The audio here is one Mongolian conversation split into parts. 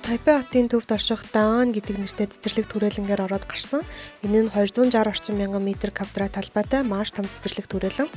Тайпей хотын төвд орших Даан гэдэг нэртэй цэцэрлэг түрээлэнгээр ороод гарсан. Энэ нь 260 орчим мянган метр квадрат талбайтай маш том цэцэрлэг түрээлэн.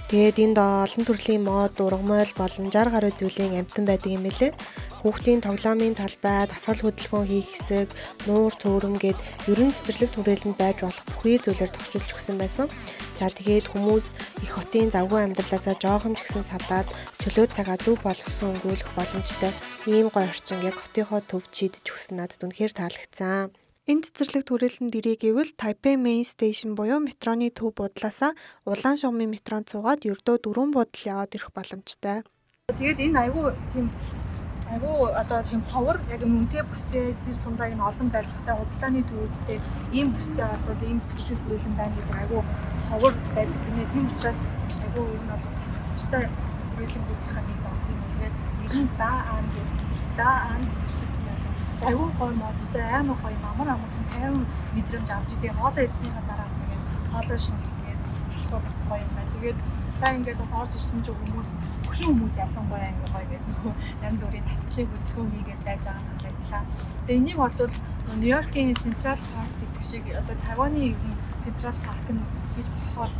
Тэгээд энд олон төрлийн мод, ургамал болон 60 гаруй зүйлийн амтан байдаг юм элэ. Хүүхдийн тоглоомын талбай, дасгал хөдөлгөөн хийх хэсэг, нуур цөөрөм гээд ерөн цэцэрлэг түрээлэнд байж болох бүхий зүйлээр тохижуулж өгсөн байсан. За тэгээд хүмүүс их хотын завгүй амьдралаасаа жоохон ч гэсэн салаад чөлөө цагаа зөв болгосон өнгөрүүлэх боломжтой ийм гоё орчин яг хотынхоо төвд шийдэж өгсөн надад үнэхээр таалагдсан. Энэ цэцэрлэг түрээлэнд ирээ гэвэл Taipei Main Station буюу метроны төв буудлаасаа Улаан шугамын метронд суугаад ердөө 4 буудал яваад ирэх боломжтой. Тэгээд энэ айгүй одоо тийм ховор яг үнэтэй бүстэй тэр тундаа энэ олон барилгатай худалдааны төвүүдтэй ийм бүстэй болвол ийм цэцэрлэг түрээлэн байна гэдэг айгүй ховор байдаг гинэ. Тийм учраас айгүй ер нь бол цэцэрлэгтэй түрээлэнгүүдийнхаа нэг баг юм. Тэгээд энэ Даан айгүй гоё модтой амар гоё амар сайн 50 мэдрэмж авч идэг. Хоолоо идснийхаа дараагаас ингээд хоолоо шингээгээд болохоор бас гоё юм байна. Тэгээд за ингээд бас орж ирсэн ч хөшин хүмүүс ялангуяа ингээд гоё гэдэг нөхөө янз бүрийн тасгалын хөдөлгөөн хийгээд байж байгаа нь харагдлаа. Тэгээд энийг бол Нью-Йоркийн Централ парк гэх шиг одоо Тайваны Централ парк нь гэж болохоор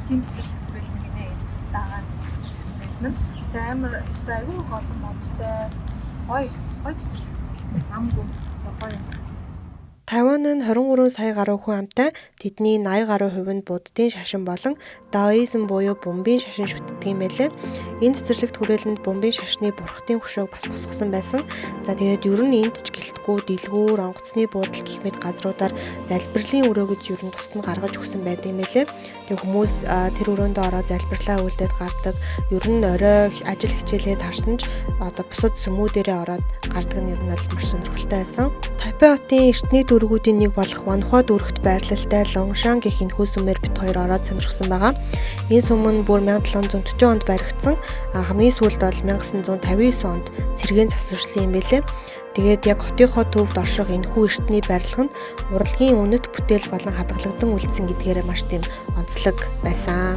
тийм цэцэрлэг түрээлэн гинэ. Дагаад цэцэрлэг түрээлэн. Тэгээд амар айгүй гол модтой гоё цэцэрлэг намгүй гоё юм. Тайван нь 23 сая гаруй хүн амтай, тэдний 80 гаруй хувь нь буддын шашин болон даоизм буюу бөмбөгийн шашин шүтдэг юм байлээ. Энэ цэцэрлэг түрээлэнд бөмбөгийн шашны бурхтын хөшөөг бас босгосон байсан. За тэгээд ер нь энд ч гэлтгүү, дэлгүүр, онгоцны буудал гэх мэт газруудаар залбирлын өрөө гэж ер нь тусад нь гаргаж өгсөн байдаг юм байлээ. Тэгээд хүмүүс тэр өрөөндөө ороод залбирлаа үйлдээд гардаг. Ер нь орой ажил хичээлээд харсан ч одоо бусад сүмүүдэрээ ороод гардаг нь ер нь маш сонирхолтой байсан. Тайпей хотын эртний дүүргүүдийн нэг болох Ванхуа дүүрэгт байрлалтай Лонгшан гэх энэхүү сүмээр бит хоёр ороод сонирхсан байгаа. Энэ сүм нь бүр 1740 онд баригдсан. Хамгийн сүүлд бол 1959 онд сэргээн засварсан юм байлээ. Тэгээд яг хотынхоо төвд орших энэхүү эртний барилга нь урлагийн үнэт бүтээл болон хадгалагдан үлдсэн гэдгээрээ маш тийм онцлог байсан.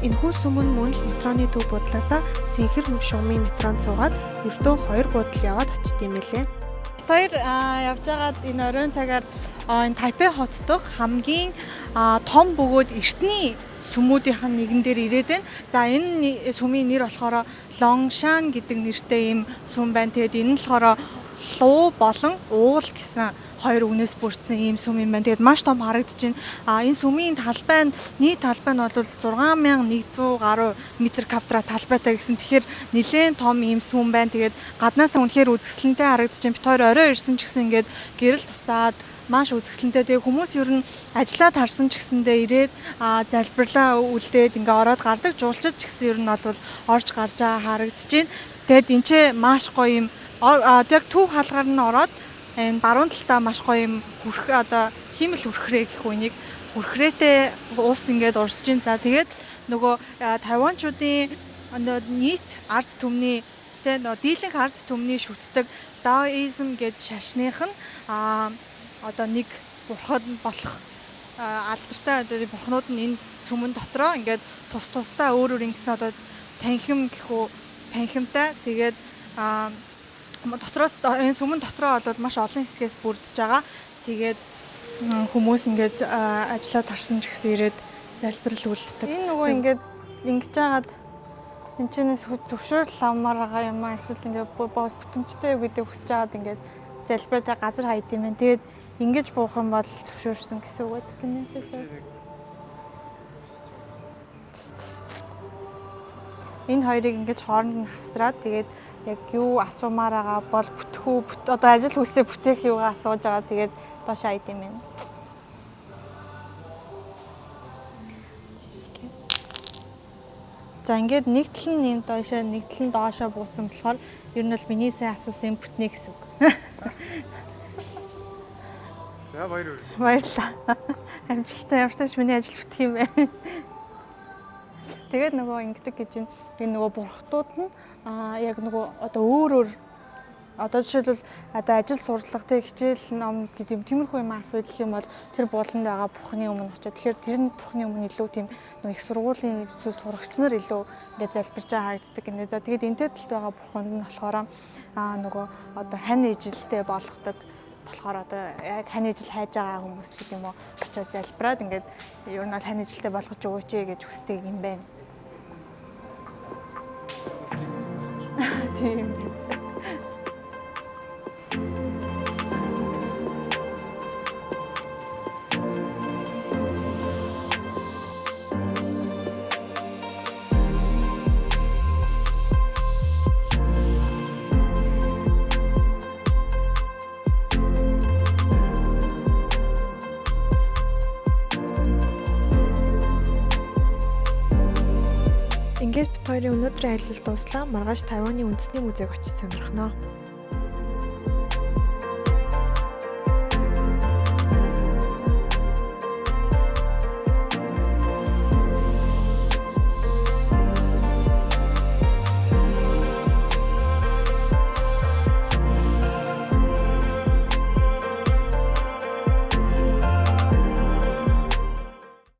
Энэхүү сүм нь мөн л метроны төв буудлаасаа Цэнхэр шугамын метронд суугаад ердөө 2 буудал яваад очт юм байлээ. Хоёр явж байгаад энэ оройн цагаар энэ Тайпей хот дахь хамгийн том бөгөөд эртний сүмүүдийнх нь нэгэн дээр ирээд байна. За энэ сүмийн нэр болохоор Лонгшан гэдэг нэртэй ийм сүм байна. Тэгээд энэ нь болохоор луу болон уул гэсэн хоёр үгнээс бүрдсэн ийм сүм юм байна. Тэгээд маш том харагдаж байна. Энэ сүмийн талбай нь нийт талбай нь бол 6100 гаруй метр квадрат талбайтай гэсэн. Тэгэхээр нэлээд том ийм сүм байна. Тэгээд гаднаасаа үнэхээр үзэсгэлэнтэй харагдаж байна. Бид хоёр орой ирсэн ч гэсэн ингээд гэрэл тусаад маш үзэсгэлэнтэй. Тэгээд хүмүүс ер нь ажиллаад харсан ч гэсэндээ ирээд залбирлаа үлдээд ингээ ороод гардаг. Жуулчид ч гэсэн ер нь бол орж гарч байгаа харагдаж байна. Тэгээд энэ ч маш гоё юм. Яг төв хаалгаар нь ороод энэ баруун талтаа маш гоё юм химэл хүрхрээ гэх үнийг хүрхрээтэй уус ингээд урсж байна. За тэгээд нөгөө Тайванчуудын нийт ард түмний дийлэнх ард түмний шүтдэг даоизм гэж шашных нь нэг бурхад болох алдартай бурхнууд нь энэ цөмөн дотроо ингээд тусдаа өөр ингэсэн танхим гэхүү танхимтай тэгээд дотроос энэ сүмэн дотроо бол маш олон хэсгээс бүрдэж байгаа. Тэгээд хүмүүс ингээд ажиллаад харсан ч гэсэн ирээд залбирал үлддэг. Энэ нөгөө ингээд ингэж жагаад энэ чинээс зөвшөөрөл авмаар байгаа юм аа эсвэл ингээд бүтэмжтэй юу гэдэг хүсэж жагаад ингээд залбираатай газар хайд юм байна. Тэгээд ингэж буух юм бол зөвшөөрсөн гэсэн үг байдаг гинэ. Энэ хоёрыг ингэж хооронд нь хавсраад тэгээд яг юу асуумаар байгаа бол ажил хүслээ бүтээх юугаа асууж байгаа. Тэгээд доош айд юм байна. За ингээд нэг тал нь юм доошоо нэг тал нь доошоо бууцсан болохоор ер нь бол миний сайн асуусан бүтнэ гэсэн үг. За баярлалаа. Амжилттай явж тааш миний ажил бүтэх юм байна. Тэгээд нөгөө ингэдэг гэж энэ нөгөө бурхтууд нь яг нөгөө өөр Одоо жишээлбэл одоо ажил сурлага тэг хичээл ном гэдэг юм тиймэрхүү юм асуудал гэх юм бол тэр бууланд байгаа бурхны өмнө очиод тэгэхээр тэр нь бурхны өмнө илүү тийм их сургуулийн сурагч нар илүү ингээд залбирч байгаа харагддаг гинэ. За тэгээд энтэй талд байгаа бурханд нь болохоор нөгөө одоо хань ижилтэй болгодог болохоор одоо яг хань ижил хайж байгаа хүмүүс гэдэг юм уу очиод залбираад ингээд ер нь бол хань ижилтэй болгож өгөөч гэж хүсдэг юм байна. Тийм. Ингээд бит хоёрын өнөөдрийн аялал дуслаа. Маргааш Тайваны үндэсний музейг очиж сонирхноо.